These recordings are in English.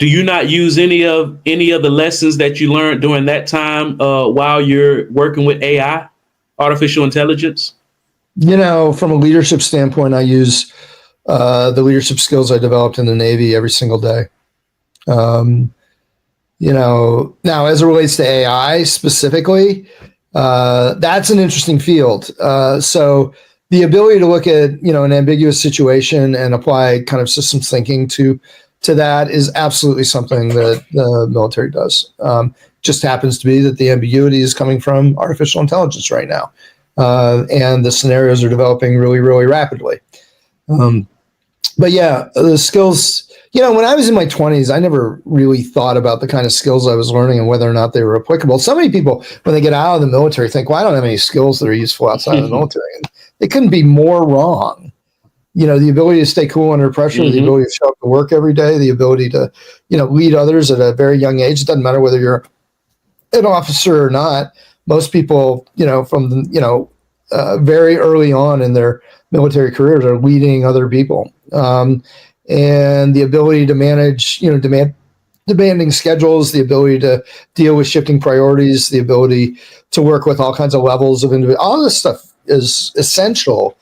Do you not use any of the lessons that you learned during that time while you're working with AI, artificial intelligence? From a leadership standpoint, I use the leadership skills I developed in the Navy every single day. Now as it relates to AI specifically, that's an interesting field. So the ability to look at, an ambiguous situation and apply kind of systems thinking to that is absolutely something that the military does. Just happens to be that the ambiguity is coming from artificial intelligence right now. And the scenarios are developing really, really rapidly. But yeah, the skills, when I was in my 20s, I never really thought about the kind of skills I was learning and whether or not they were applicable. So many people, when they get out of the military, think, well, I don't have any skills that are useful outside of the military. And they couldn't be more wrong. The ability to stay cool under pressure, the ability to show up to work every day, the ability to, lead others at a very young age. It doesn't matter whether you're an officer or not. Most people, from, very early on in their military careers are leading other people. And the ability to manage, demanding schedules, the ability to deal with shifting priorities, the ability to work with all kinds of levels of individual. All this stuff is essential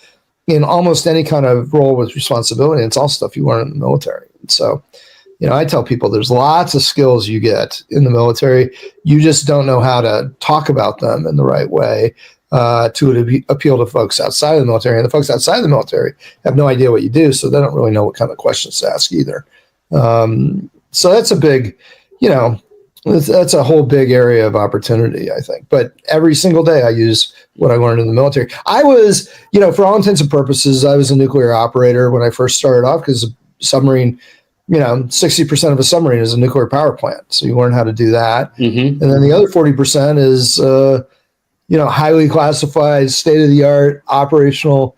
in almost any kind of role with responsibility. It's all stuff you learn in the military. So, I tell people there's lots of skills you get in the military. You just don't know how to talk about them in the right way to appeal to folks outside of the military. And the folks outside of the military have no idea what you do, so they don't really know what kind of questions to ask either. So that's a big, that's a whole big area of opportunity, I think. But every single day I use what I learned in the military. I was, for all intents and purposes, I was a nuclear operator when I first started off, because a submarine, 60% of a submarine is a nuclear power plant. So you learn how to do that. And then the other 40% is, highly classified, state-of-the-art, operational,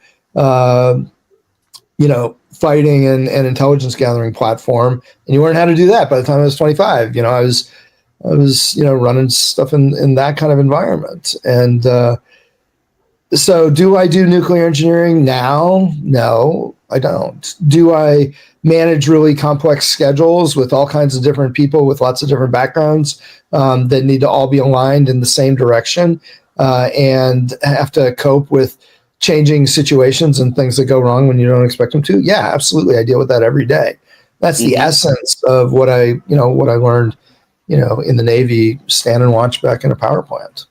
fighting and intelligence gathering platform. And you learn how to do that. By the time I was 25, I was running stuff in that kind of environment. And so do I do nuclear engineering now? No, I don't. Do I manage really complex schedules with all kinds of different people with lots of different backgrounds that need to all be aligned in the same direction and have to cope with changing situations and things that go wrong when you don't expect them to? Yeah, absolutely. I deal with that every day. That's the essence of what I learned, in the Navy, stand and watch back in a power plant.